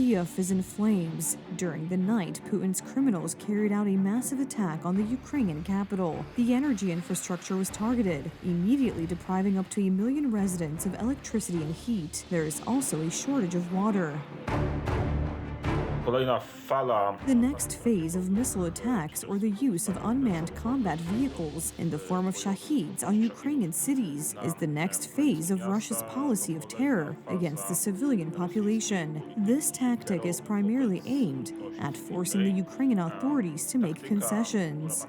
Kyiv is in flames. During the night, Putin's criminals carried out a massive attack on the Ukrainian capital. The energy infrastructure was targeted, immediately depriving up to 1 million residents of electricity and heat. There is also a shortage of water. The next phase of missile attacks or the use of unmanned combat vehicles in the form of Shaheeds on Ukrainian cities is the next phase of Russia's policy of terror against the civilian population. This tactic is primarily aimed at forcing the Ukrainian authorities to make concessions.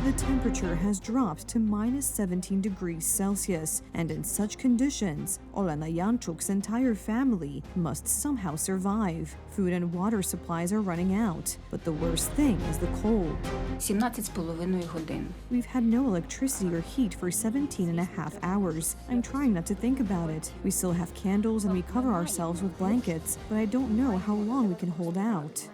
The temperature has dropped to minus 17 degrees Celsius, and in such conditions, Olena Yanchuk's entire family must somehow survive. Food and water supplies are running out, but the worst thing is the cold. 17,5 годин. We've had no electricity or heat for 17.5 hours. I'm trying not to think about it. We still have candles and we cover ourselves with blankets, but I don't know how long we can hold out.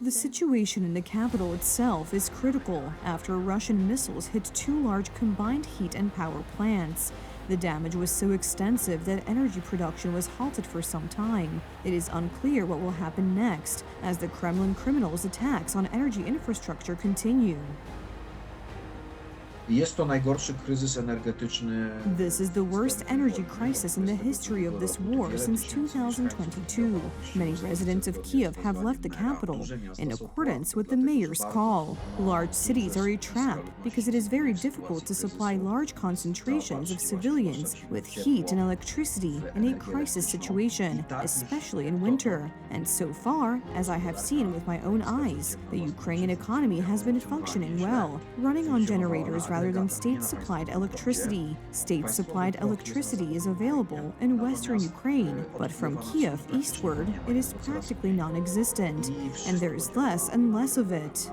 The situation in the capital itself is critical after Russian missiles hit 2 large combined heat and power plants. The damage was so extensive that energy production was halted for some time. It is unclear what will happen next as the Kremlin criminals' attacks on energy infrastructure continue. Jest to najgorszy kryzys energetyczny. This is the worst energy crisis in the history of this war since 2022. Many residents of Kyiv have left the capital in accordance with the mayor's call. Large cities are a trap because it is very difficult to supply large concentrations of civilians with heat and electricity in a crisis situation, especially in winter. And so far, as I have seen with my own eyes, the Ukrainian economy has been functioning well, running on generators rather than state-supplied electricity. State-supplied electricity is available in western Ukraine, but from Kyiv eastward, it is practically non-existent, and there is less and less of it.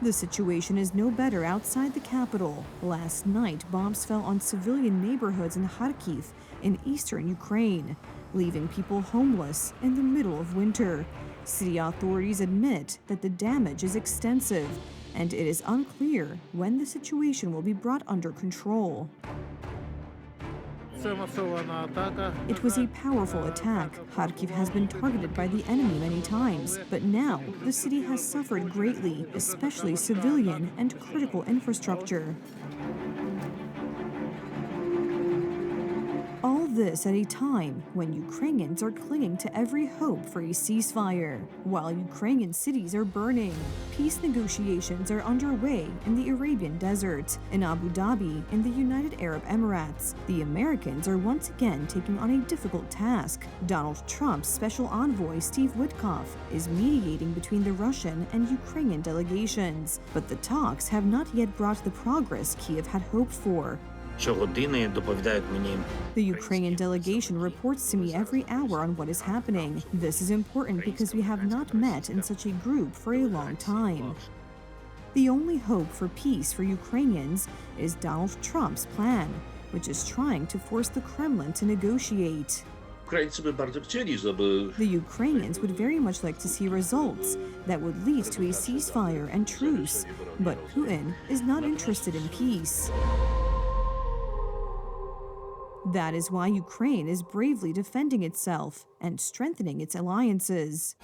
The situation is no better outside the capital. Last night, bombs fell on civilian neighborhoods in Kharkiv, in eastern Ukraine, leaving people homeless in the middle of winter. City authorities admit that the damage is extensive, and it is unclear when the situation will be brought under control. It was a powerful attack. Kharkiv has been targeted by the enemy many times, but now the city has suffered greatly, especially civilian and critical infrastructure. All this at a time when Ukrainians are clinging to every hope for a ceasefire. While Ukrainian cities are burning, peace negotiations are underway in the Arabian Desert. In Abu Dhabi, in the United Arab Emirates, the Americans are once again taking on a difficult task. Donald Trump's special envoy, Steve Witkoff, is mediating between the Russian and Ukrainian delegations. But the talks have not yet brought the progress Kyiv had hoped for. The Ukrainian delegation reports to me every hour on what is happening. This is important because we have not met in such a group for a long time. The only hope for peace for Ukrainians is Donald Trump's plan, which is trying to force the Kremlin to negotiate. The Ukrainians would very much like to see results that would lead to a ceasefire and truce, but Putin is not interested in peace. That is why Ukraine is bravely defending itself and strengthening its alliances.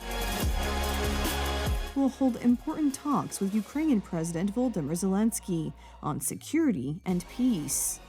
We'll hold important talks with Ukrainian President Volodymyr Zelensky on security and peace.